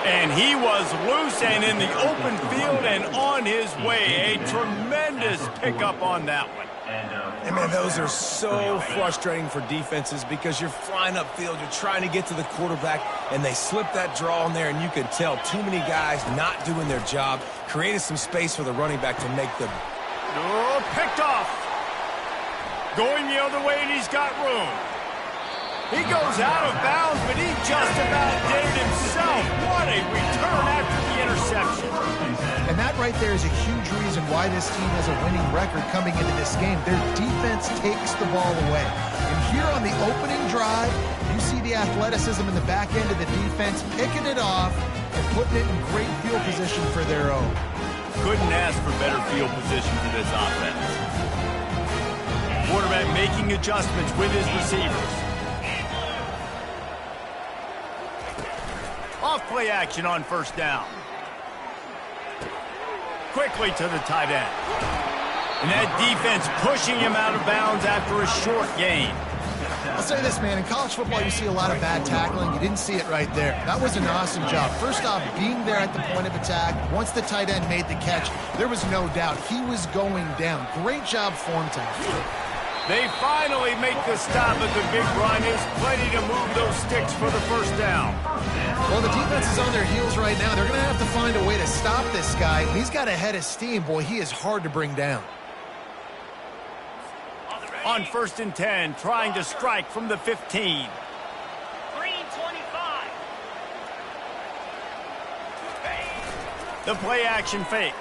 And he was loose and in the open field and on his way. A tremendous pickup on that one. And, man, those are so frustrating for defenses because you're flying upfield, you're trying to get to the quarterback, and they slip that draw in there, and you can tell too many guys not doing their job, created some space for the running back to make the... Oh, picked off. Going the other way, and he's got room. He goes out of bounds, but he just about did it himself. What a return after the interception. And that right there is a huge reason why this team has a winning record coming into this game. Their defense takes the ball away. And here on the opening drive, you see the athleticism in the back end of the defense, picking it off and putting it in great field position for their own. Couldn't ask for better field position for this offense. Quarterback making adjustments with his receivers. Off play action on first down. Quickly to the tight end. And that defense pushing him out of bounds after a short gain. I'll say this, man. In college football, you see a lot of bad tackling. You didn't see it right there. That was an awesome job. First off, being there at the point of attack. Once the tight end made the catch, there was no doubt he was going down. Great job form time. They finally make the stop at the big run. Is plenty to move those sticks for the first down. Well, the defense is on their heels right now. They're going to have to find a way to stop this guy. He's got a head of steam. Boy, he is hard to bring down. On 1st and 10, trying to strike from the 15. Green 25. The play action fake.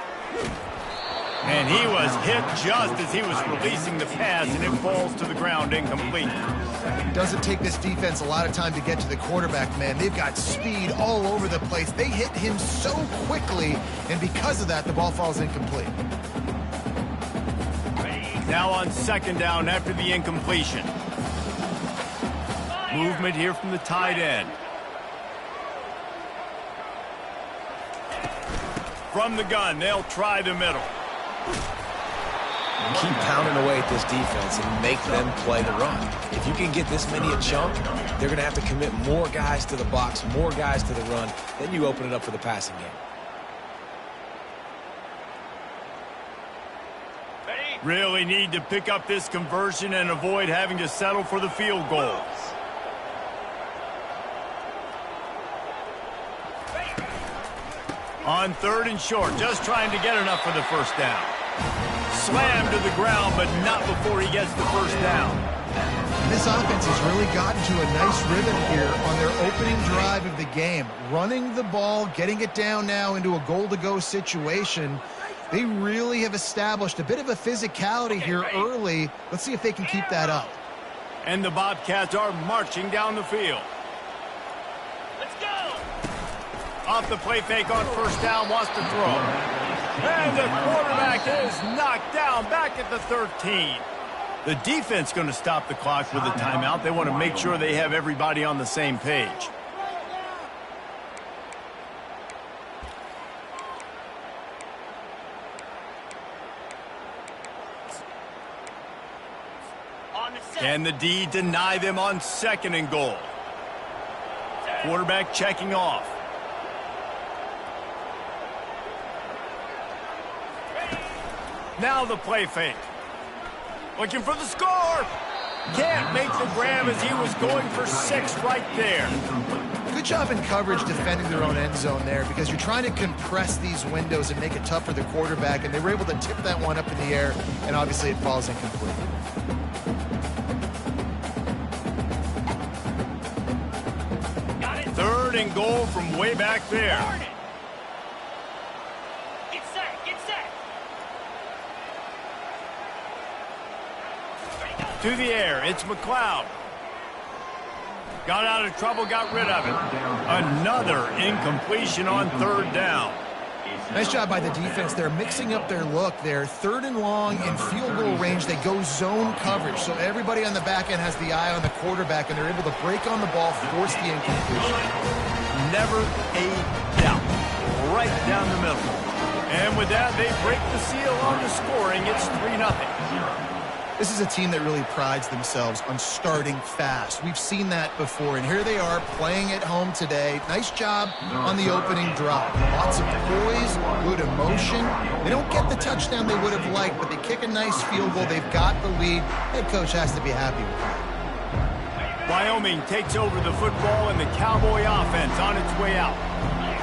And he was hit just as he was releasing the pass, and it falls to the ground incomplete. It doesn't take this defense a lot of time to get to the quarterback, man. They've got speed all over the place. They hit him so quickly, and because of that, the ball falls incomplete. Now on 2nd down after the incompletion. Movement here from the tight end. From the gun, they'll try the middle. Keep pounding away at this defense and make them play the run. If you can get this many a chunk, they're going to have to commit more guys to the box, more guys to the run. Then you open it up for the passing game. Really need to pick up this conversion and avoid having to settle for the field goal. On 3rd and short, just trying to get enough for the first down. Slammed to the ground, but not before he gets the first down. This offense has really gotten to a nice rhythm here on their opening drive of the game. Running the ball, getting it down now into a goal-to-go situation. They really have established a bit of a physicality here early. Let's see if they can keep that up. And the Bobcats are marching down the field. Let's go. Off the play fake on first down, wants to throw. And the quarterback is knocked down back at the 13. The defense going to stop the clock with a timeout. They want to make sure they have everybody on the same page. Can the D deny them on 2nd and goal? Quarterback checking off. Now the play fake. Looking for the score. Can't make the grab as he was going for 6 right there. Good job in coverage defending their own end zone there because you're trying to compress these windows and make it tough for the quarterback, and they were able to tip that one up in the air, and obviously it falls incomplete. Got it. 3rd and goal from way back there. Get set. Get set. To the air, it's McLeod. Got out of trouble, got rid of it. Another incompletion on 3rd down. Nice job by the defense. They're mixing up their look. They're 3rd and long in field goal range. They go zone coverage. So everybody on the back end has the eye on the quarterback, and they're able to break on the ball, force the incompletion. Never a doubt. Right down the middle. And with that, they break the seal on the scoring. It's 3-0. This is a team that really prides themselves on starting fast. We've seen that before, and here they are playing at home today. Nice job on the opening drive. Lots of poise, good emotion. They don't get the touchdown they would have liked, but they kick a nice field goal. They've got the lead. Head coach has to be happy with that. Wyoming takes over the football and the Cowboy offense on its way out.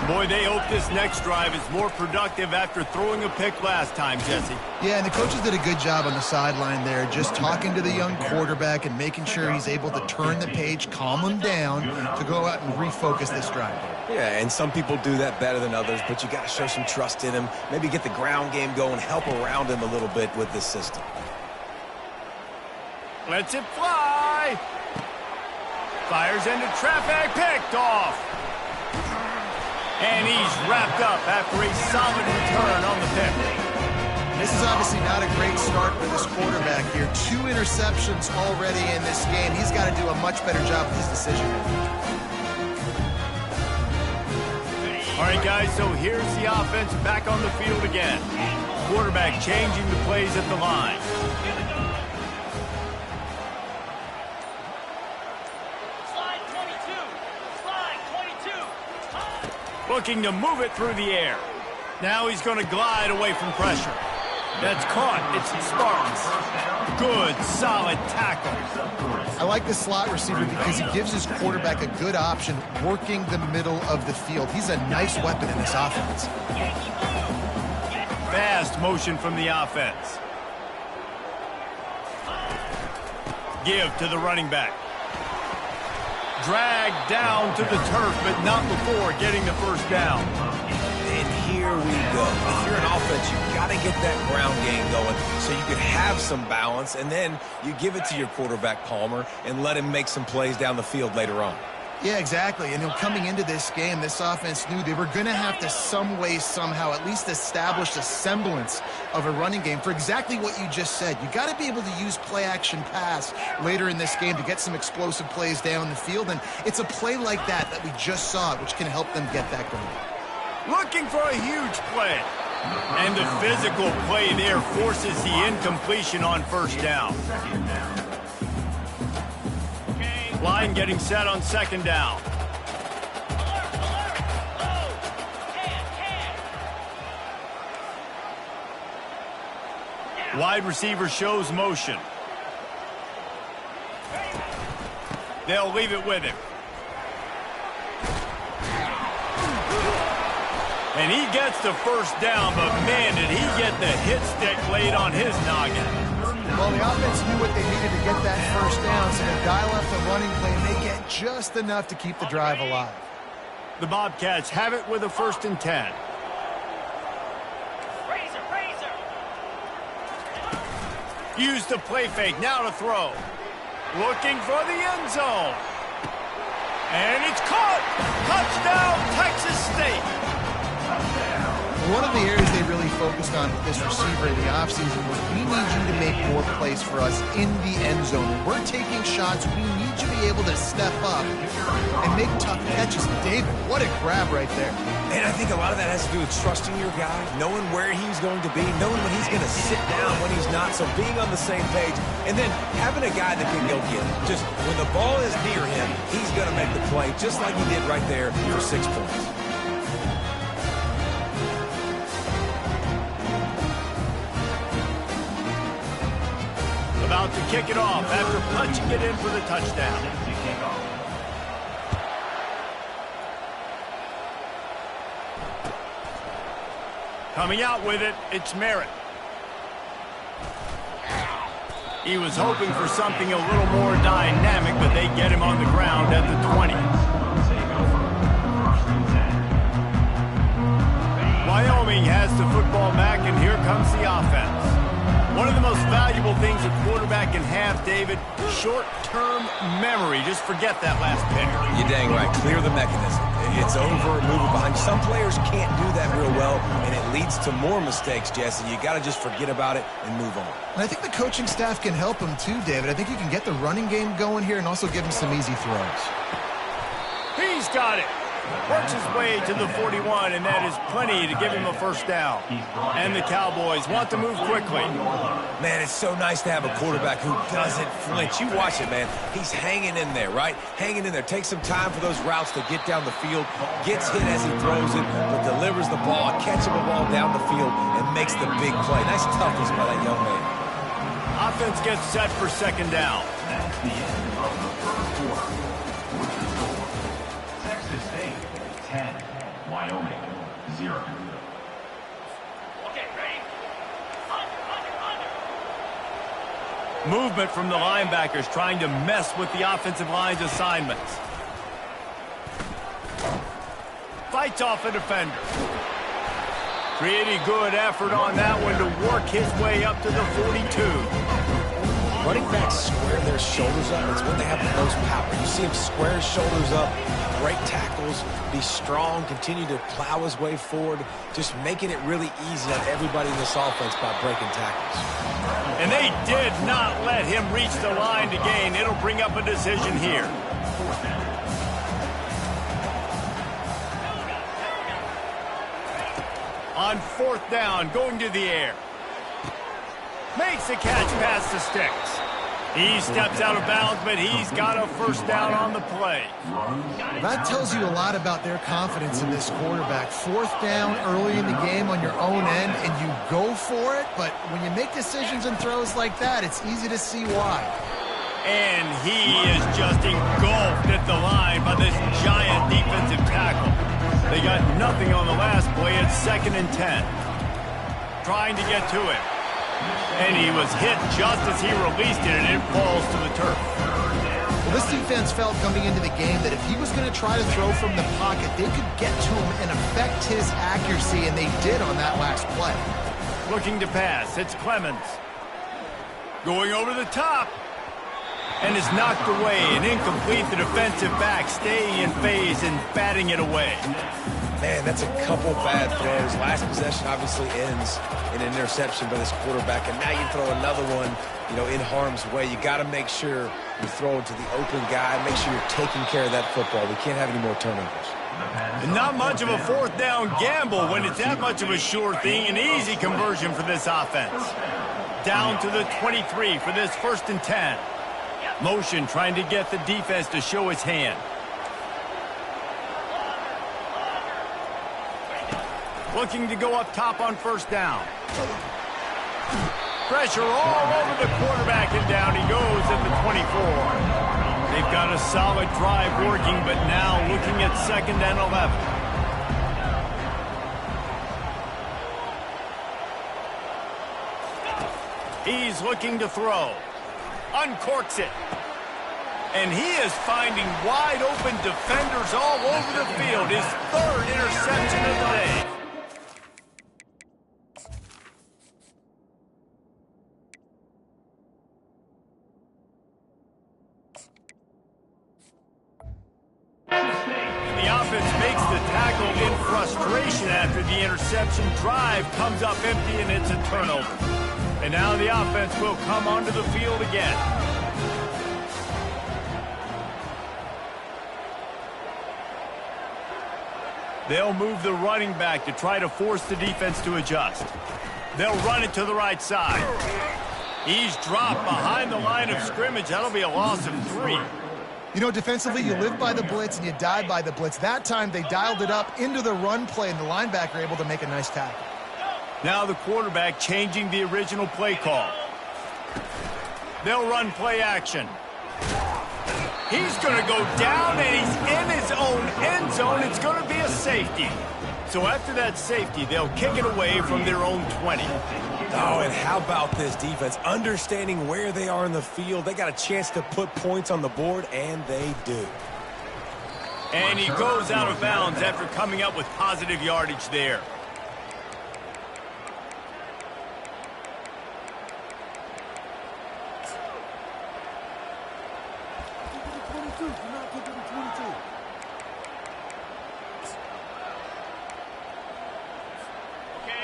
Boy, they hope this next drive is more productive after throwing a pick last time, Jesse. Yeah, and the coaches did a good job on the sideline there, just talking to the young quarterback and making sure he's able to turn the page, calm him down to go out and refocus this drive. Yeah, and some people do that better than others, but you got to show some trust in him, maybe get the ground game going, help around him a little bit with this system. Lets it fly. Fires into traffic, picked off. And he's wrapped up after a solid return on the pick. This is obviously not a great start for this quarterback here. 2 interceptions already in this game. He's got to do a much better job with his decision making. All right, guys, so here's the offense back on the field again. Quarterback changing the plays at the line. Looking to move it through the air. Now he's going to glide away from pressure. That's caught. It's Sparks. Good, solid tackle. I like the slot receiver because he gives his quarterback a good option working the middle of the field. He's a nice weapon in this offense. Fast motion from the offense. Give to the running back. Dragged down to the turf, but not before getting the first down. And here we go. If you're an offense, you've got to get that ground game going so you can have some balance, and then you give it to your quarterback, Palmer, and let him make some plays down the field later on. Yeah, exactly. And coming into this game, this offense knew they were going to have to some way, somehow, at least establish a semblance of a running game for exactly what you just said. You got to be able to use play-action pass later in this game to get some explosive plays down the field. And it's a play like that we just saw, which can help them get that going. Looking for a huge play. And the physical play there forces the incompletion on first down. Line getting set on second down. Wide receiver shows motion. They'll leave it with him. And he gets the first down, but man, did he get the hit stick laid on his noggin. Well, the offense knew what they needed to get that first down, so they dial up the running play, and they get just enough to keep the drive alive. The Bobcats have it with a 1st and 10. Use the play fake, now to throw. Looking for the end zone. And it's caught! Touchdown, Texas State! One of the areas they really focused on with this receiver in the offseason was we need you to make more plays for us in the end zone. When we're taking shots, we need you to be able to step up and make tough catches. David, what a grab right there. And I think a lot of that has to do with trusting your guy, knowing where he's going to be, knowing when he's going to sit down, when he's not, so being on the same page, and then having a guy that can go get it. Just when the ball is near him, he's going to make the play, just like he did right there for 6 points. About to kick it off after punching it in for the touchdown. Coming out with it, it's Merritt. He was hoping for something a little more dynamic, but they get him on the ground at the 20. Wyoming has the football back, and here comes the offense. One of the most valuable things a quarterback can have, David, short-term memory. Just forget that last pick. You're dang right. Clear the mechanism. It's over, move it behind. Some players can't do that real well, and it leads to more mistakes, Jesse. You got to just forget about it and move on. And I think the coaching staff can help him too, David. I think you can get the running game going here and also give him some easy throws. He's got it. Works his way to the 41, and that is plenty to give him a first down. And the Cowboys want to move quickly. Man, it's so nice to have a quarterback who doesn't flinch. You watch it, man. He's hanging in there, right? Hanging in there. Takes some time for those routes to get down the field. Gets hit as he throws it, but delivers the ball, catchable ball down the field, and makes the big play. Nice toughness by that young man. Offense gets set for second down. That's the end of the first quarter. Texas State 10, Wyoming 0. Okay, ready? Under. Movement from the linebackers trying to mess with the offensive line's assignments. Fights off a defender. Pretty good effort on that one to work his way up to the 42. Running backs square their shoulders up. It's when they have the most power. You see him square his shoulders up, break tackles, be strong, continue to plow his way forward, just making it really easy on everybody in this offense by breaking tackles. And they did not let him reach the line to gain. It'll bring up a decision here. On fourth down, going to the air. Makes the catch past the sticks. He steps out of bounds, but he's got a first down on the play. That tells you a lot about their confidence in this quarterback. Fourth down early in the game on your own end, and you go for it, but when you make decisions and throws like that, it's easy to see why. And he is just engulfed at the line by this giant defensive tackle. They got nothing on the last play. It's 2nd and 10. Trying to get to it. And he was hit just as he released it, and it falls to the turf. Well, this defense felt coming into the game that if he was going to try to throw from the pocket, they could get to him and affect his accuracy, and they did on that last play. Looking to pass. It's Clemens. Going over the top. And is knocked away and incomplete. The defensive back staying in phase and batting it away. Man, that's a couple bad throws. Last possession obviously ends in an interception by this quarterback, and now you throw another one, in harm's way. You got to make sure you throw it to the open guy. Make sure you're taking care of that football. We can't have any more turnovers. And not much of a fourth down gamble when it's that much of a sure thing. An easy conversion for this offense. Down to the 23 for this 1st and 10. Motion trying to get the defense to show its hand. Looking to go up top on first down. Pressure all over the quarterback, and down he goes at the 24. They've got a solid drive working, but now looking at 2nd and 11. He's looking to throw. Uncorks it. And he is finding wide open defenders all over the field. His 3rd interception of the day. And the offense makes the tackle in frustration after the interception. Drive comes up empty, and it's a turnover. And now the offense will come onto the field again. They'll move the running back to try to force the defense to adjust. They'll run it to the right side. He's dropped behind the line of scrimmage. That'll be a loss of 3. Defensively, you live by the blitz and you die by the blitz. That time, they dialed it up into the run play, and the linebacker able to make a nice tackle. Now the quarterback changing the original play call. They'll run play action. He's going to go down, and he's in his own end zone. It's going to be a safety. So after that safety, they'll kick it away from their own 20. Oh, and how about this defense? Understanding where they are in the field. They got a chance to put points on the board, and they do. And he goes out of bounds after coming up with positive yardage there.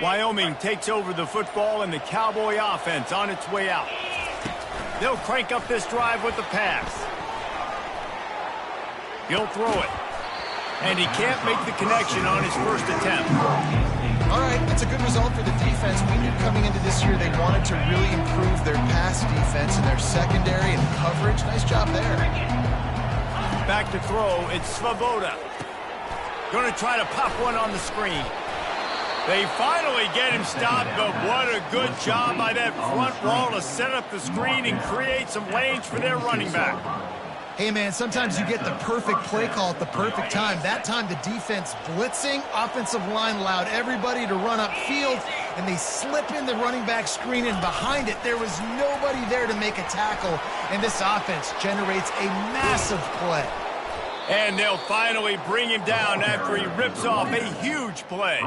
Wyoming takes over the football, and the Cowboy offense on its way out. They'll crank up this drive with the pass. He'll throw it. And he can't make the connection on his first attempt. All right, that's a good result for the defense. We knew coming into this year they wanted to really improve their pass defense and their secondary and coverage. Nice job there. Back to throw, it's Svoboda. Going to try to pop one on the screen. They finally get him stopped, but what a good job by that front wall to set up the screen and create some lanes for their running back. Hey, man, sometimes you get the perfect play call at the perfect time. That time, the defense blitzing, offensive line allowed everybody to run upfield, and they slip in the running back screen, and behind it, there was nobody there to make a tackle, and this offense generates a massive play. And they'll finally bring him down after he rips off a huge play.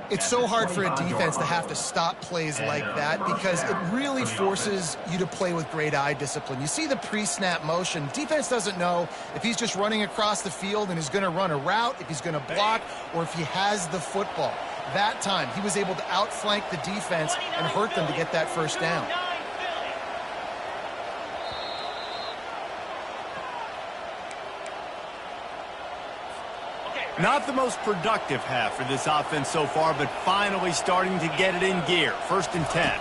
It's so hard for a defense to have to stop plays like that because it really forces you to play with great eye discipline. You see the pre-snap motion. Defense doesn't know if he's just running across the field and is going to run a route, if he's going to block, or if he has the football. That time, he was able to outflank the defense and hurt them to get that first down. Not the most productive half for this offense so far, but finally starting to get it in gear. 1st and 10.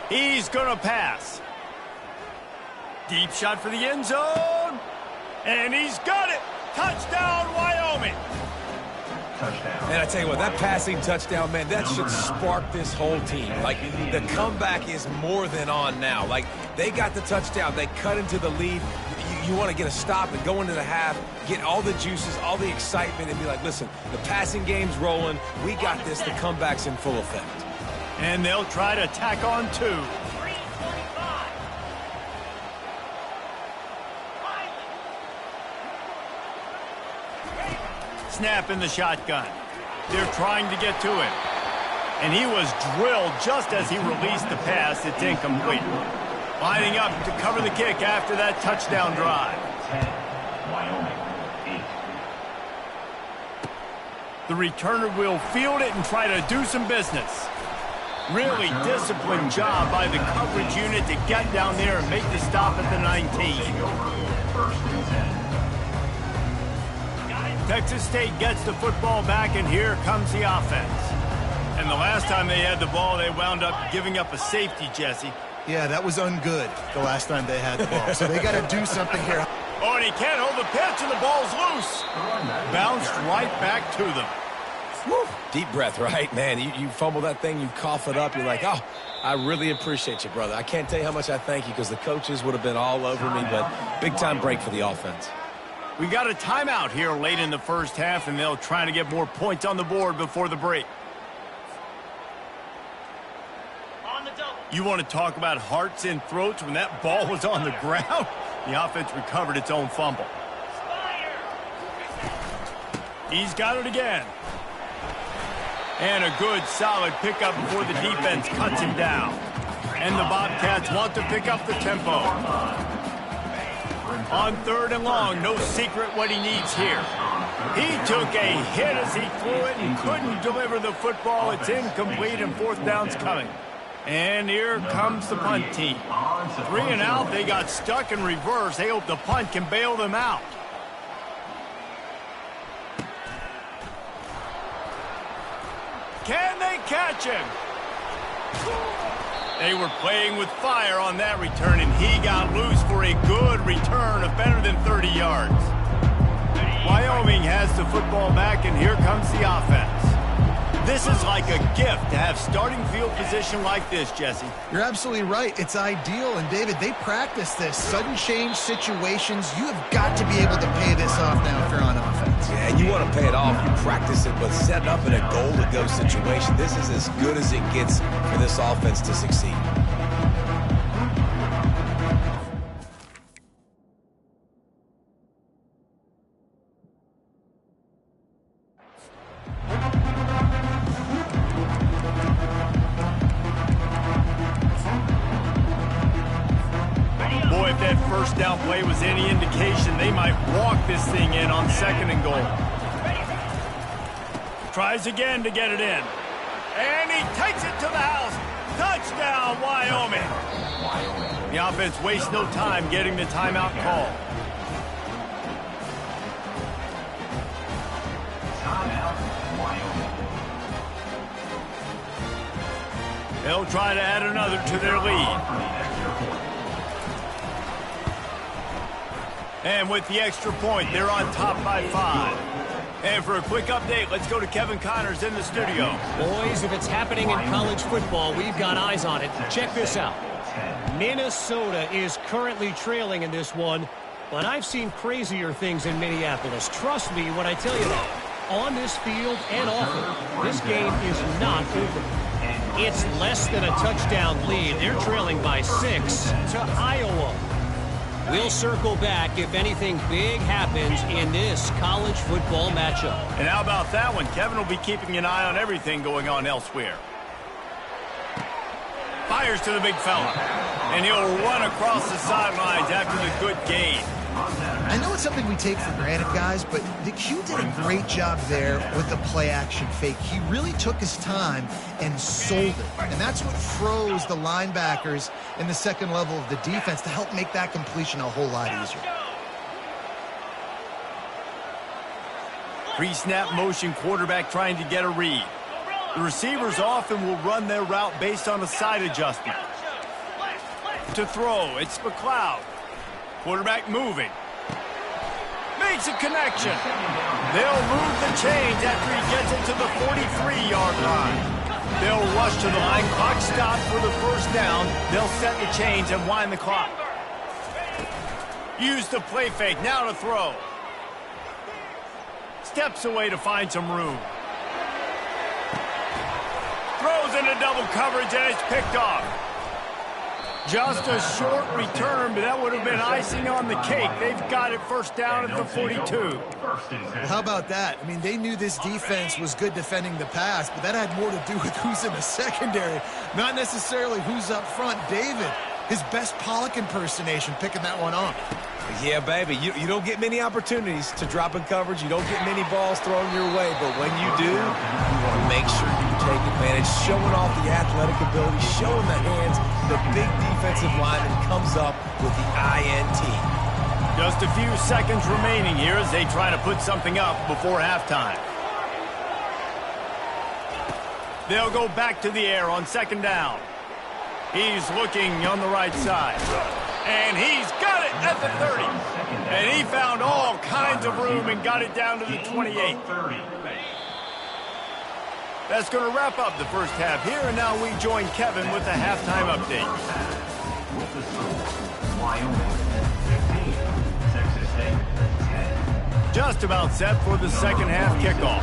He's going to pass. Deep shot for the end zone. And he's got it. Touchdown, Wyoming. And I tell you what, that passing touchdown, man, that should spark this whole team. Like, the comeback is more than on now. Like, they got the touchdown. They cut into the lead. You want to get a stop and go into the half, get all the juices, all the excitement, and be like, listen, the passing game's rolling. We got this. The comeback's in full effect. And they'll try to tack on 2. Snap in the shotgun. They're trying to get to him. And he was drilled just as he released the pass. It's incomplete. Lining up to cover the kick after that touchdown drive. 10, Wyoming, 8. The returner will field it and try to do some business. Really disciplined job by the coverage unit to get down there and make the stop at the 19. 1st and 10. Texas State gets the football back, and here comes the offense. And the last time they had the ball, they wound up giving up a safety, Jesse. Yeah, that was ungood the last time they had the ball. So they got to do something here. Oh, and he can't hold the pitch, and the ball's loose. Bounced right back to them. Woo. Deep breath, right? Man, you fumble that thing, you cough it up, you're like, oh, I really appreciate you, brother. I can't tell you how much I thank you because the coaches would have been all over me, but big-time break for the offense. We got a timeout here late in the first half, and they'll try to get more points on the board before the break. You want to talk about hearts and throats when that ball was on the ground? The offense recovered its own fumble. He's got it again. And a good, solid pickup before the defense cuts him down. And the Bobcats want to pick up the tempo. On 3rd and long, no secret what he needs here. He took a hit as he threw it and couldn't deliver the football. It's incomplete, and 4th down's coming. And here comes the punt team. 3 and out, they got stuck in reverse. They hope the punt can bail them out. Can they catch him? They were playing with fire on that return, and he got loose for a good return of better than 30 yards. Wyoming has the football back, and here comes the offense. This is like a gift to have starting field position like this, Jesse. You're absolutely right. It's ideal. And, David, they practice this. Sudden change situations, you have got to be able to pay this off now if you're on offense. Yeah, and you want to pay it off. You practice it, but set up in a goal-to-go situation. This is as good as it gets for this offense to succeed. Boy, if that first down play was any indication, they might walk this thing in on 2nd and goal. Tries again to get it in. And he takes it to the house. Touchdown, Wyoming. The offense wastes no time getting the timeout call. They'll try to add another to their lead. And with the extra point, they're on top by 5. And for a quick update, let's go to Kevin Connors in the studio. Boys, if it's happening in college football, we've got eyes on it. Check this out. Minnesota is currently trailing in this one, but I've seen crazier things in Minneapolis. Trust me when I tell you that. On this field and off it, this game is not over. It's less than a touchdown lead. They're trailing by 6 to Iowa. We'll circle back if anything big happens in this college football matchup. And how about that one? Kevin will be keeping an eye on everything going on elsewhere. Fires to the big fella. And he'll run across the sidelines after the good gain. I know it's something we take for granted, guys, but the Q did a great job there with the play-action fake. He really took his time and sold it. And that's what froze the linebackers in the second level of the defense to help make that completion a whole lot easier. Pre-snap motion quarterback trying to get a read. The receivers often will run their route based on a side adjustment. To throw, it's McLeod. Quarterback moving. Makes a connection. They'll move the chains after he gets it to the 43-yard line. They'll rush to the line. Clock stopped for the first down. They'll set the chains and wind the clock. Use the play fake. Now to throw. Steps away to find some room. Throws into double coverage and it's picked off. Just a short return, but that would have been icing on the cake. They've got it first down at the 42. How about that? I mean, they knew this defense was good defending the pass, but that had more to do with who's in the secondary, not necessarily who's up front. David, his best Pollock impersonation, picking that one off. Yeah, baby, you don't get many opportunities to drop in coverage. You don't get many balls thrown your way, but when you do, you want to make sure you take advantage, showing off the athletic ability, showing the hands. The big defensive lineman comes up with the INT. Just a few seconds remaining here as they try to put something up before halftime. They'll go back to the air on second down. He's looking on the right side. And he's got it at the 30. And he found all kinds of room and got it down to the 28. That's going to wrap up the first half here, and now we join Kevin with the halftime update. Just about set for the second half kickoff.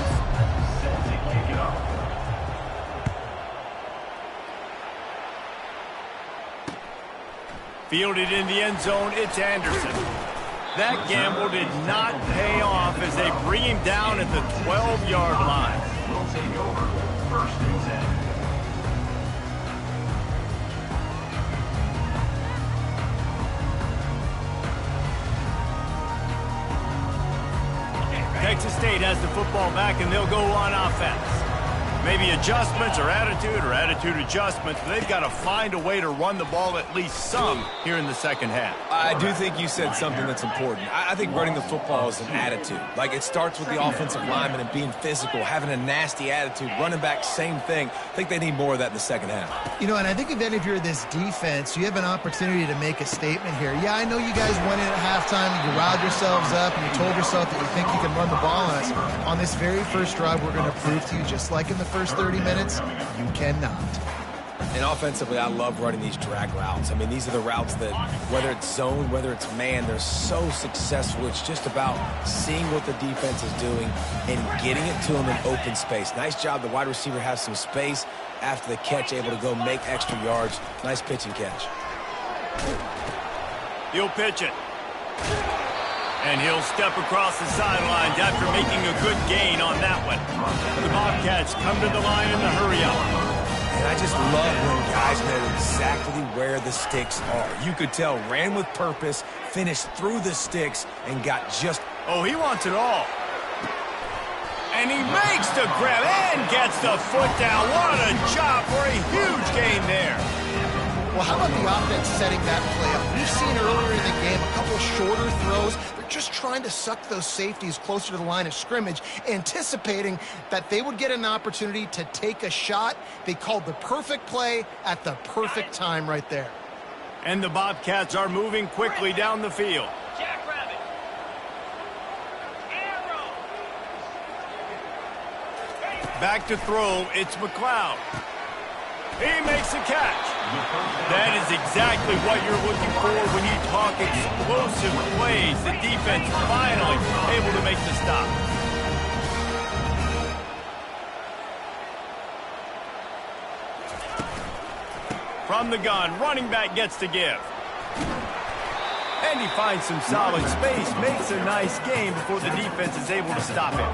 Fielded in the end zone, it's Anderson. That gamble did not pay off as they bring him down at the 12-yard line. We'll take over first and 10. Texas State has the football back, and they'll go on offense. Maybe adjustments or attitude adjustments, but they've got to find a way to run the ball at least some here in the second half. I do think you said something that's important. I think running the football is an attitude. Like, it starts with the offensive lineman and being physical, having a nasty attitude. Running back, same thing. I think they need more of that in the second half. You know, and I think if you're this defense, you have an opportunity to make a statement here. Yeah, I know you guys went in at halftime and you riled yourselves up and you told yourself that you think you can run the ball on us. On this very first drive, we're going to prove to you, just like in the first 30 minutes, you cannot. And offensively, I love running these drag routes. I mean, these are the routes that, whether it's zone, whether it's man, they're so successful. It's just about seeing what the defense is doing and getting it to them in open space. Nice job. The wide receiver has some space after the catch, able to go make extra yards. Nice pitch and catch. He'll pitch it. And he'll step across the sidelines after making a good gain on that one. The Bobcats come to the line in the hurry-up. And I just love when guys know exactly where the sticks are. You could tell, ran with purpose, finished through the sticks, and got just... Oh, he wants it all. And he makes the grab and gets the foot down. What a job for a huge gain there. Well, how about the offense setting that play up? We've seen earlier in the game a couple shorter throws. They're just trying to suck those safeties closer to the line of scrimmage, anticipating that they would get an opportunity to take a shot. They called the perfect play at the perfect time right there. And the Bobcats are moving quickly down the field. Jackrabbit. Arrow. Back to throw, it's McLeod. He makes a catch. That is exactly what you're looking for when you talk explosive plays. The defense finally able to make the stop. From the gun, running back gets to give. And he finds some solid space, makes a nice game before the defense is able to stop him.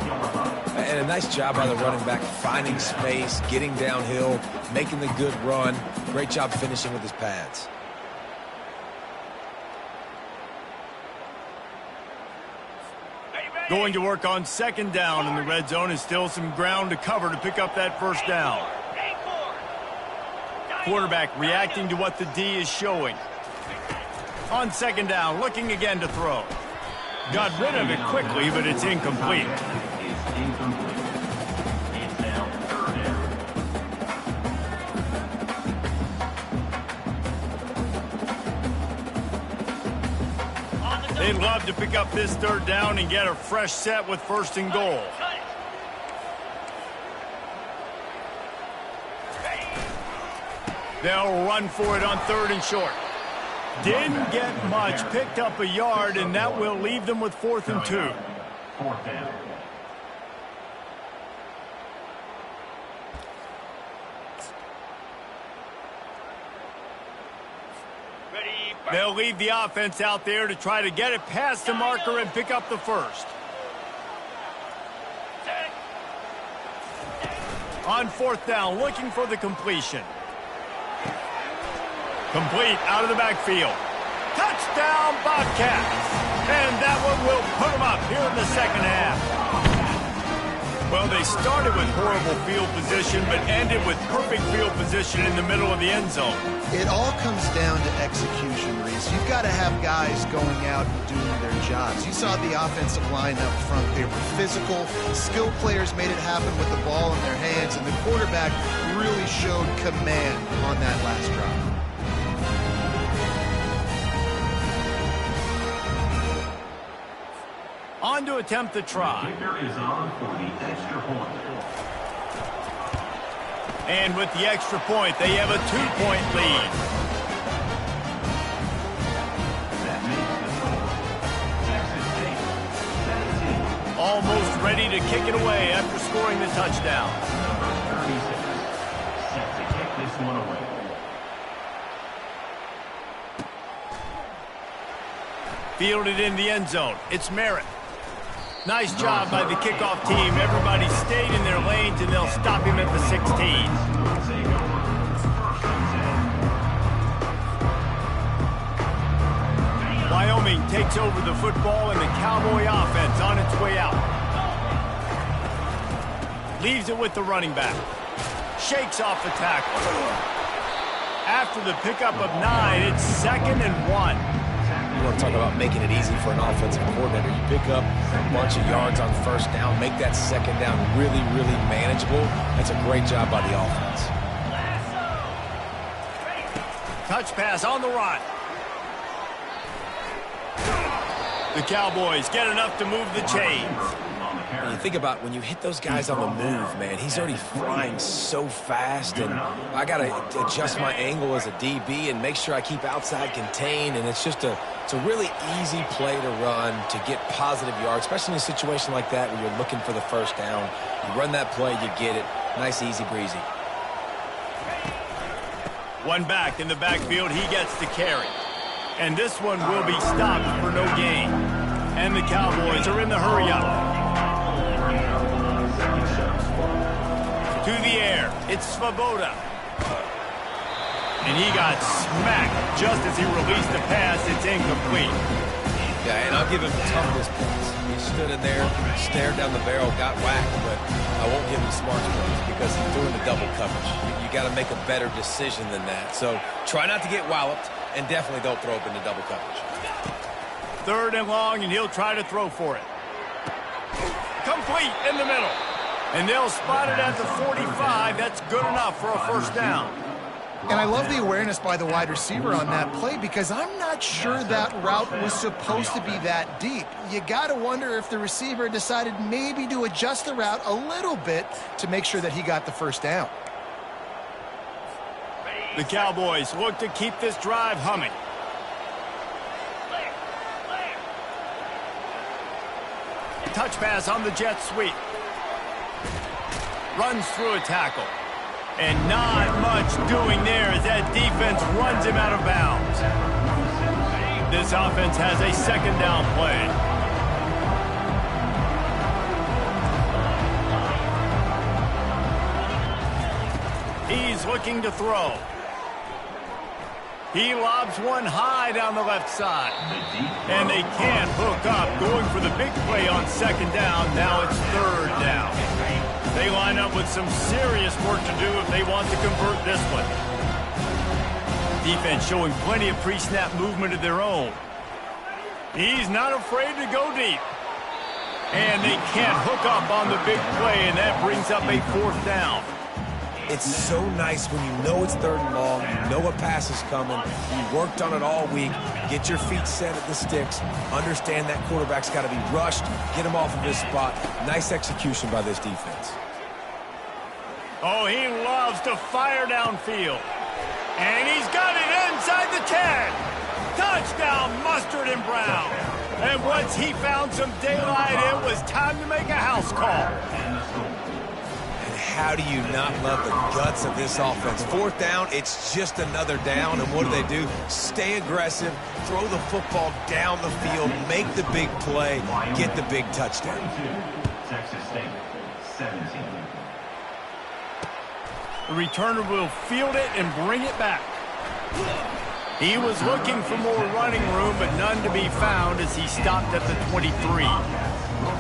And a nice job by the running back, finding space, getting downhill, making the good run. Great job finishing with his pads. Going to work on second down in the red zone, and still some ground to cover to pick up that first down. Quarterback reacting to what the D is showing. On second down, looking again to throw. Got rid of it quickly, but it's incomplete. They'd love to pick up this third down and get a fresh set with first and goal. They'll run for it on third and short. Didn't get much, picked up a yard, and that will leave them with 4th and 2. Fourth down. They'll leave the offense out there to try to get it past the marker and pick up the first. On 4th down, looking for the completion. Complete out of the backfield. Touchdown, Bobcats. And that one will put them up here in the second half. Well, they started with horrible field position, but ended with perfect field position in the middle of the end zone. It all comes down to execution, Reese. You've got to have guys going out and doing their jobs. You saw the offensive line up front. They were physical. Skilled players made it happen with the ball in their hands, and the quarterback really showed command on that last drive. On to attempt the try. Kicker is on for the extra point. And with the extra point, they have a 2-point lead. That makes the score. Texas State, 17. Almost ready to kick it away after scoring the touchdown. Number 36, set to kick this one away. Fielded in the end zone. It's Merritt. Nice job by the kickoff team. Everybody stayed in their lanes, and they'll stop him at the 16. Take over. First and 10. Wyoming takes over the football, and the Cowboy offense on its way out. Leaves it with the running back. Shakes off the tackle. After the pickup of 9, it's 2nd and 1. You want to talk about making it easy for an offensive coordinator. You pick up a bunch of yards on first down, make that second down really, really manageable. That's a great job by the offense. Touch pass on the run. The Cowboys get enough to move the chains. When you think about when you hit those guys on the move, man, he's already flying so fast, and I got to adjust my angle as a DB and make sure I keep outside contained, and it's a really easy play to run to get positive yards, especially in a situation like that where you're looking for the first down. You run that play, you get it. Nice, easy breezy. One back in the backfield, he gets to carry. And this one will be stopped for no gain. And the Cowboys are in the hurry-up. To the air, it's Svoboda. And he got smacked just as he released the pass. It's incomplete. Yeah, and I'll give him the toughest points. He stood in there, stared down the barrel, got whacked, but I won't give him smart points because he's doing the double coverage. You got to make a better decision than that. So try not to get walloped, and definitely don't throw up into double coverage. 3rd and long, and he'll try to throw for it. Complete in the middle. And they'll spot it at the 45. That's good enough for a first down. And I love the awareness by the wide receiver on that play because I'm not sure that route was supposed to be that deep. You got to wonder if the receiver decided maybe to adjust the route a little bit to make sure that he got the first down. The Cowboys look to keep this drive humming. Touch pass on the jet sweep. Runs through a tackle. And not much doing there as that defense runs him out of bounds. This offense has a 2nd down play. He's looking to throw. He lobs one high down the left side. And they can't hook up, going for the big play on 2nd down. Now it's 3rd down. They line up with some serious work to do if they want to convert this one. Defense showing plenty of pre-snap movement of their own. He's not afraid to go deep. And they can't hook up on the big play, and that brings up a 4th down. It's so nice when you know it's 3rd and long, you know a pass is coming, you worked on it all week, get your feet set at the sticks, understand that quarterback's got to be rushed, get him off of his spot. Nice execution by this defense. Oh, he loves to fire downfield. And he's got it inside the 10. Touchdown, Mustard and Brown. And once he found some daylight, it was time to make a house call. How do you not love the guts of this offense? 4th down, it's just another down, and what do? Stay aggressive, throw the football down the field, make the big play, get the big touchdown. Texas State, 17. The returner will field it and bring it back. He was looking for more running room, but none to be found as he stopped at the 23. Will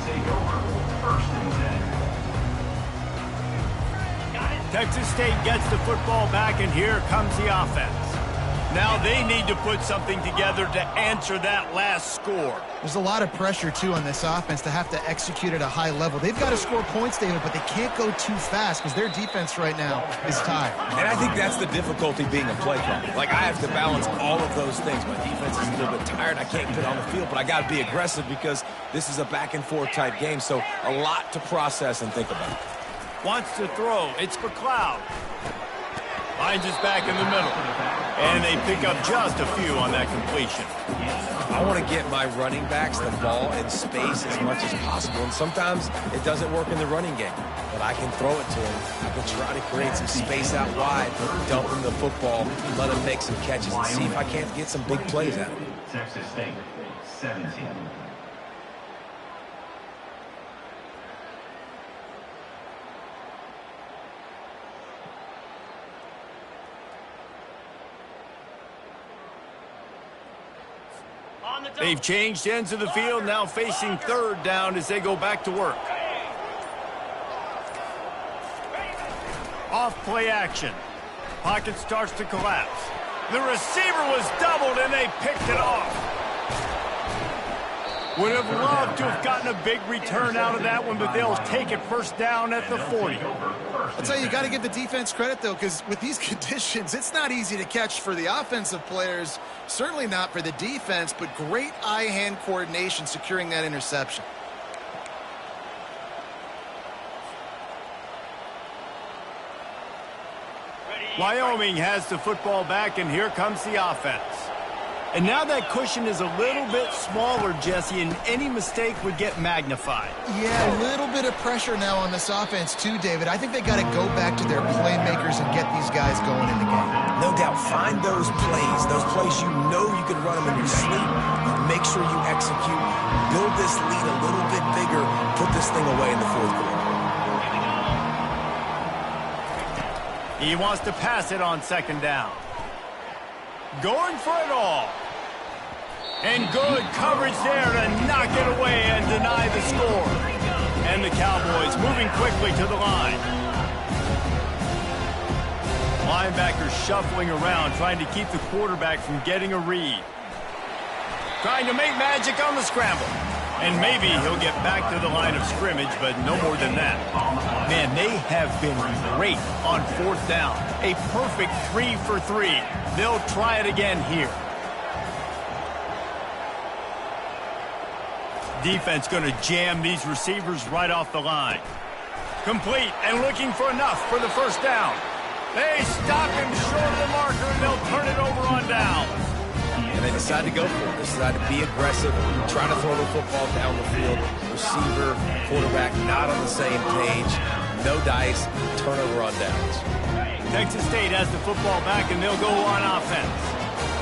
take over 1st and 10. Texas State gets the football back, and here comes the offense. Now they need to put something together to answer that last score. There's a lot of pressure, too, on this offense to have to execute at a high level. They've got to score points, David, but they can't go too fast because their defense right now is tired. And I think that's the difficulty being a play caller. Like, I have to balance all of those things. My defense is a little bit tired. I can't get on the field, but I got to be aggressive because this is a back-and-forth type game, so a lot to process and think about. Wants to throw. It's McLeod. Finds his back in the middle. And they pick up just a few on that completion. I want to get my running backs the ball in space as much as possible. And sometimes it doesn't work in the running game. But I can throw it to him. I can try to create some space out wide, dump him the football, let him make some catches, and see if I can't get some big plays out of him. Texas State, 17. They've changed ends of the field, now facing 3rd down as they go back to work. Off play action. Pocket starts to collapse. The receiver was doubled and they picked it off. Would have loved to have gotten a big return out of that one, but they'll take it 1st down at the 40. I'll tell you, you got to give the defense credit, though, because with these conditions, it's not easy to catch for the offensive players, certainly not for the defense, but great eye-hand coordination securing that interception. Wyoming has the football back, and here comes the offense. And now that cushion is a little bit smaller, Jesse, and any mistake would get magnified. Yeah, a little bit of pressure now on this offense too, David. I think they got to go back to their playmakers and get these guys going in the game. No doubt, find those plays you know you can run them in your sleep. Make sure you execute. Build this lead a little bit bigger. Put this thing away in the 4th quarter. He wants to pass it on 2nd down. Going for it all. And good coverage there to knock score. And the Cowboys moving quickly to the line. Linebackers shuffling around, trying to keep the quarterback from getting a read. Trying to make magic on the scramble. And maybe he'll get back to the line of scrimmage, but no more than that. Man, they have been great on 4th down. A perfect 3 for 3. They'll try it again here. Defense going to jam these receivers right off the line. Complete and looking for enough for the first down. They stop him short of the marker, and they'll turn it over on down. And they decide to go for it. They decide to be aggressive, try to throw the football down the field. Receiver, quarterback, not on the same page. No dice, turnover on downs. Texas State has the football back, and they'll go on offense.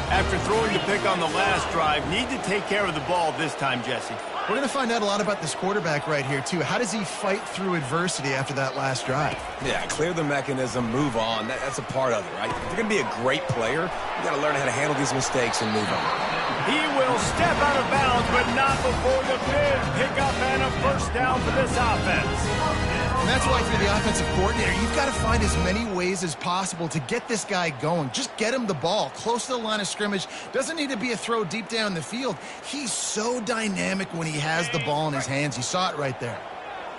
After throwing the pick on the last drive, need to take care of the ball this time, Jesse. We're going to find out a lot about this quarterback right here, too. How does he fight through adversity after that last drive? Yeah, clear the mechanism, move on. That's a part of it, right? If you're going to be a great player, you got to learn how to handle these mistakes and move on. He will step out of bounds, but not before the big pickup and a first down for this offense. And that's why, if you're the offensive coordinator, you've got to find as many ways as possible to get this guy going. Just get him the ball close to the line of scrimmage. Doesn't need to be a throw deep down the field. He's so dynamic when he has the ball in his hands. You saw it right there.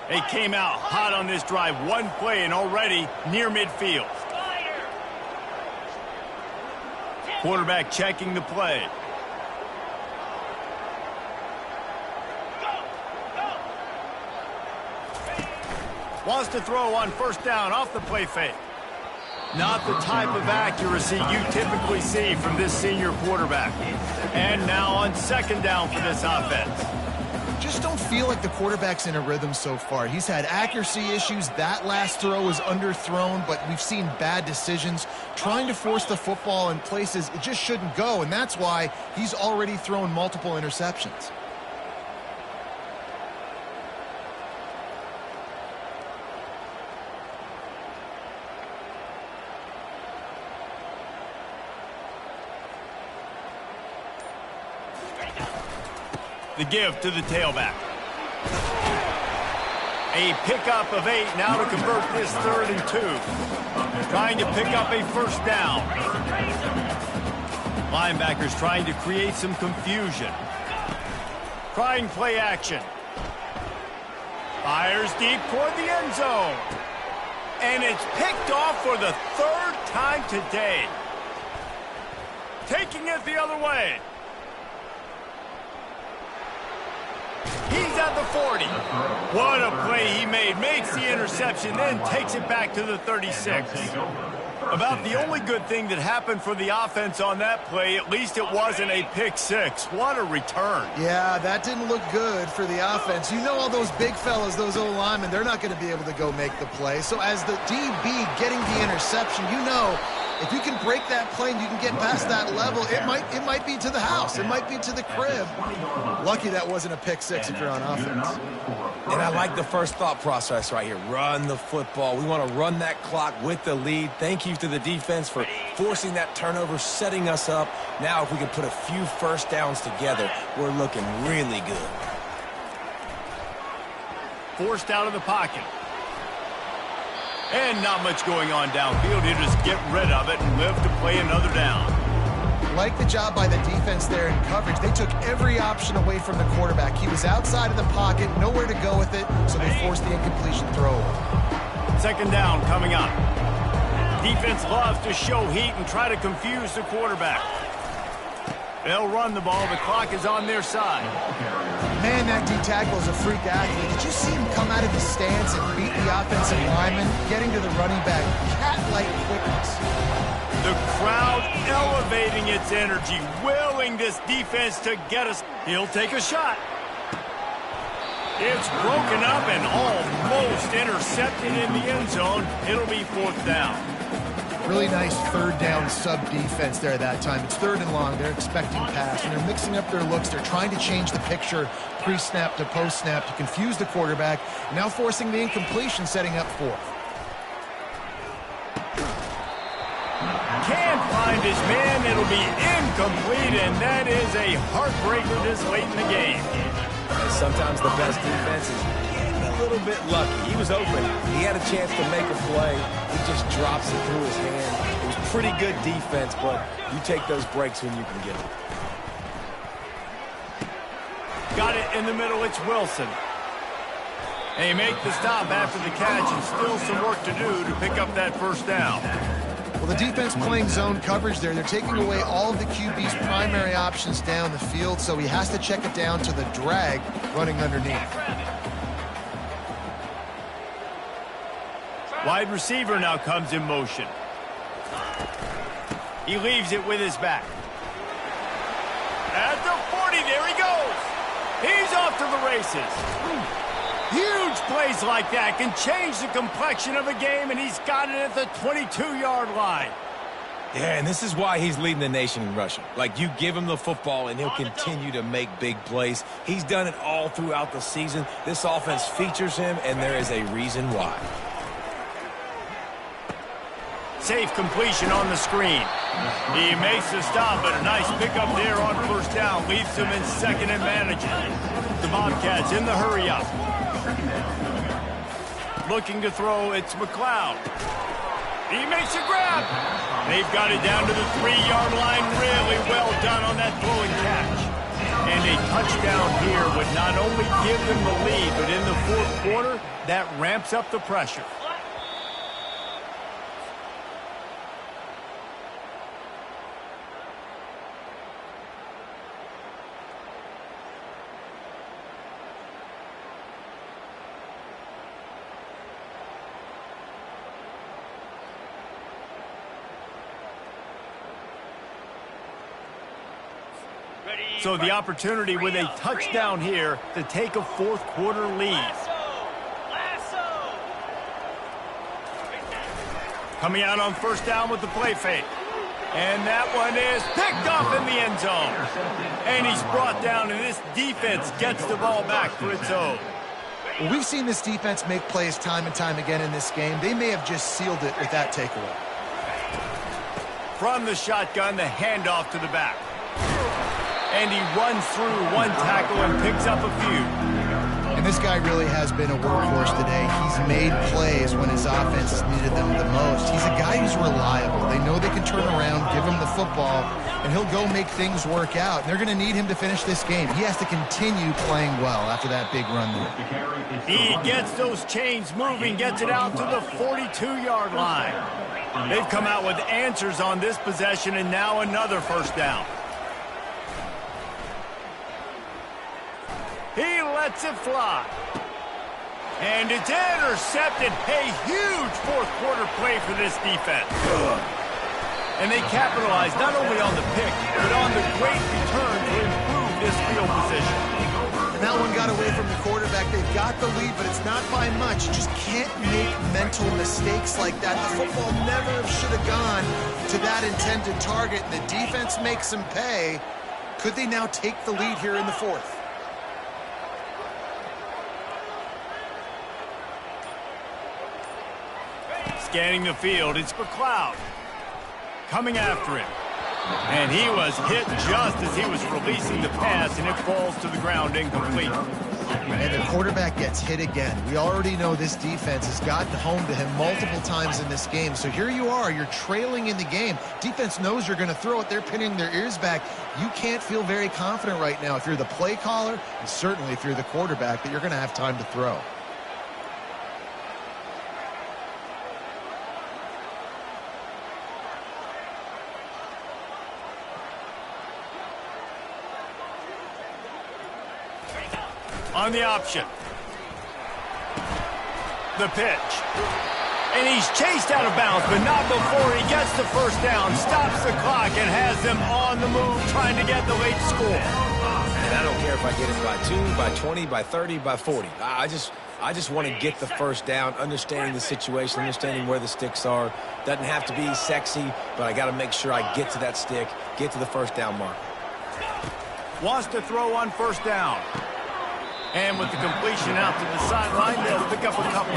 They came out hot on this drive. One play and already near midfield. Quarterback checking the play. Wants to throw on first down off the play fake. Not the type of accuracy you typically see from this senior quarterback. And now on 2nd down for this offense. Just don't feel like the quarterback's in a rhythm so far. He's had accuracy issues. That last throw was underthrown, but we've seen bad decisions. Trying to force the football in places it just shouldn't go, and that's why he's already thrown multiple interceptions. The give to the tailback. A pickup of 8 now to convert this 3rd and 2. Trying to pick up a first down. Linebackers trying to create some confusion. Trying play action. Fires deep toward the end zone. And it's picked off for the 3rd time today. Taking it the other way. He's at the 40. What a play he made. Makes the interception, then takes it back to the 36. About the only good thing that happened for the offense on that play, at least it wasn't a pick 6. What a return. Yeah, that didn't look good for the offense. You know all those big fellas, those O-linemen, they're not going to be able to go make the play. So as the DB getting the interception, you know, if you can break that play and you can get past that level, it might be to the house. It might be to the crib. Lucky that wasn't a pick 6 if you're on offense. And I like the first thought process right here. Run the football. We want to run that clock with the lead. Thank you to the defense for forcing that turnover, setting us up. Now if we can put a few first downs together, we're looking really good. Forced out of the pocket. And not much going on downfield. He'll just get rid of it and live to play another down. Like the job by the defense there in coverage. They took every option away from the quarterback. He was outside of the pocket, nowhere to go with it, so they forced the incompletion throw. 2nd down coming up. Defense loves to show heat and try to confuse the quarterback. They'll run the ball. The clock is on their side. Man, that D-tackle is a freak athlete. Did you see him come out of his stance and beat the offensive lineman, getting to the running back? Cat-like quickness. The crowd elevating its energy, willing this defense to get us. He'll take a shot. It's broken up and almost intercepted in the end zone. It'll be 4th down. Really nice 3rd down sub-defense there that time. It's 3rd and long. They're expecting pass, and they're mixing up their looks. They're trying to change the picture pre-snap to post-snap to confuse the quarterback, now forcing the incompletion, setting up 4th. Can't find his man. It'll be incomplete, and that is a heartbreaker this late in the game. sometimes the best defense is getting a little bit lucky. He was open. He had a chance to make a play. He just drops it through his hand. It was pretty good defense, but you take those breaks when you can get them. Got it in the middle. It's Wilson. And he make the stop after the catch, and still some work to do to pick up that first down. Well, the defense playing zone coverage there. They're taking away all of the QB's primary options down the field, so he has to check it down to the drag running underneath. Wide receiver now comes in motion. He leaves it with his back. At the 40, there he goes. He's off to the races. Huge plays like that can change the complexion of a game, and he's got it at the 22-yard line. Yeah, and this is why he's leading the nation in rushing. Like, you give him the football, and he'll continue to make big plays. He's done it all throughout the season. This offense features him, and there is a reason why. Safe completion on the screen. He makes the stop, but a nice pickup there on first down. Leaves him in second and manageable. The Bobcats in the hurry-up. Looking to throw, it's McLeod. He makes a grab. They've got it down to the 3-yard line. Really well done on that throw and catch. And a touchdown here would not only give them the lead, but in the fourth quarter, that ramps up the pressure. So the opportunity with a touchdown here to take a fourth quarter lead. Coming out on first down with the play fake. And that one is picked off in the end zone. And he's brought down, and this defense gets the ball back for its own. Well, we've seen this defense make plays time and time again in this game. They may have just sealed it with that takeaway. From the shotgun, the handoff to the back. And he runs through one tackle and picks up a few. And this guy really has been a workhorse today. He's made plays when his offense has needed them the most. He's a guy who's reliable. They know they can turn around, give him the football, and he'll go make things work out. And they're going to need him to finish this game. He has to continue playing well after that big run there. He gets those chains moving, gets it out to the 42-yard line. They've come out with answers on this possession, and now another first down. He lets it fly. And it's intercepted. A huge fourth quarter play for this defense. And they capitalize not only on the pick, but on the great return to improve this field position. And that one got away from the quarterback. They've got the lead, but it's not by much. You just can't make mental mistakes like that. The football never should have gone to that intended target. And the defense makes them pay. Could they now take the lead here in the fourth? Scanning the field, it's McLeod. Coming after him. And he was hit just as he was releasing the pass, and it falls to the ground incomplete. And the quarterback gets hit again. We already know this defense has gotten home to him multiple times in this game. So here you are, you're trailing in the game. Defense knows you're going to throw it. They're pinning their ears back. You can't feel very confident right now if you're the play caller, and certainly if you're the quarterback, that you're going to have time to throw. On the option. The pitch. And he's chased out of bounds, but not before he gets the first down, stops the clock, and has them on the move trying to get the late score. And I don't care if I get it by 2, by 20, by 30, by 40. I just want to get the first down, understanding the situation, understanding where the sticks are. Doesn't have to be sexy, but I got to make sure I get to that stick, get to the first down mark. Wants to throw on first down. And with the completion out to the sideline, they'll pick up a couple.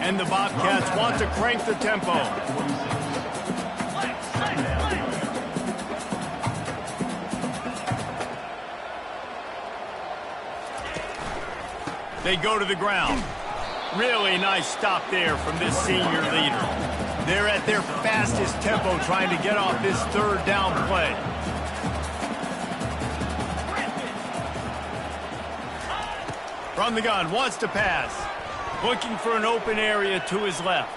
And the Bobcats want to crank the tempo. They go to the ground. Really nice stop there from this senior leader. They're at their fastest tempo trying to get off this third down play. From the gun, wants to pass. Looking for an open area to his left.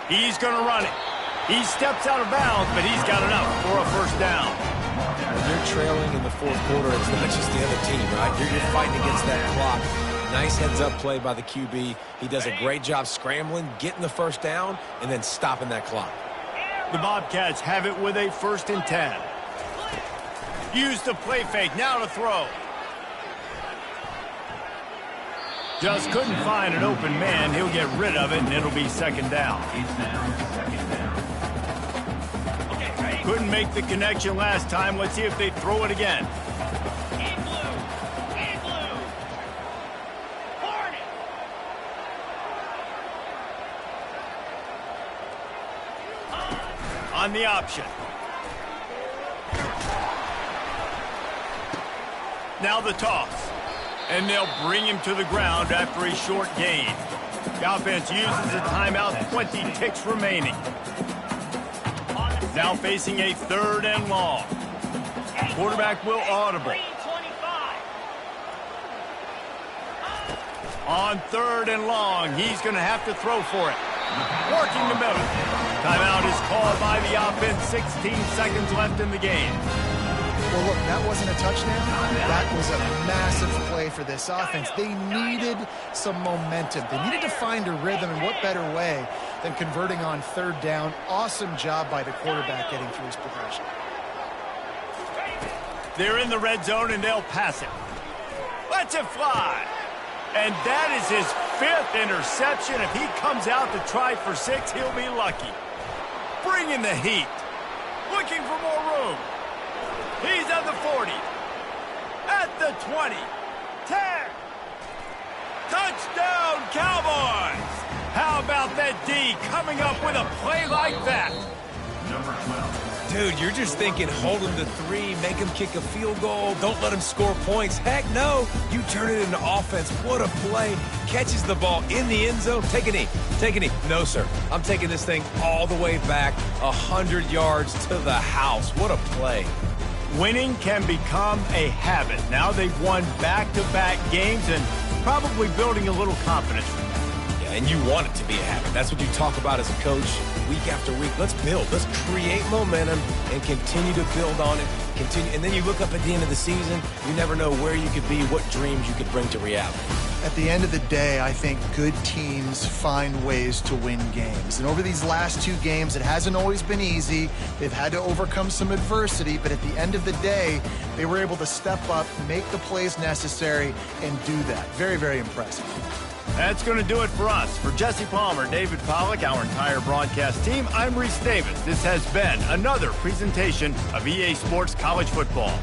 He's going to run it. He steps out of bounds, but he's got enough for a first down. When you're trailing in the fourth quarter, it's not just the other team, right? You're fighting against that clock. Nice heads-up play by the QB. He does a great job scrambling, getting the first down, and then stopping that clock. The Bobcats have it with a 1st and 10. Use the play fake, now to throw. Just couldn't find an open man. He'll get rid of it, and it'll be 2nd down. Couldn't make the connection last time. Let's see if they throw it again. On the option. Now the toss. And they'll bring him to the ground after a short gain. The offense uses a timeout, 20 ticks remaining. Now facing a 3rd and long. Quarterback will audible. On 3rd and long, he's going to have to throw for it. Working the middle. Timeout is called by the offense. 16 seconds left in the game. Well, look, that wasn't a touchdown. That was a massive play for this offense. They needed some momentum. They needed to find a rhythm, and what better way than converting on 3rd down. Awesome job by the quarterback getting through his progression. They're in the red zone, and they'll pass it. Lets it fly. And that is his 5th interception. If he comes out to try for 6, he'll be lucky. Bringing the heat. Looking for more room. He's at the 40. At the 20. 10. Touchdown, Cowboys! How about that D coming up with a play like that? Number 12. Dude, you're just thinking, hold him to 3, make him kick a field goal, don't let him score points. Heck no, you turn it into offense. What a play. Catches the ball in the end zone. Take a knee. Take a knee. No, sir. I'm taking this thing all the way back 100 yards to the house. What a play. Winning can become a habit. Now they've won back-to-back games and probably building a little confidence. Yeah, and you want it to be a habit. That's what you talk about as a coach week after week. Let's build. Let's create momentum and continue to build on it. And then you look up at the end of the season, you never know where you could be, what dreams you could bring to reality. At the end of the day, I think good teams find ways to win games. And over these last 2 games, it hasn't always been easy. They've had to overcome some adversity, but at the end of the day, they were able to step up, make the plays necessary, and do that. Very, very impressive. That's going to do it for us. For Jesse Palmer, David Pollack, our entire broadcast team, I'm Reese Davis. This has been another presentation of EA Sports College Football.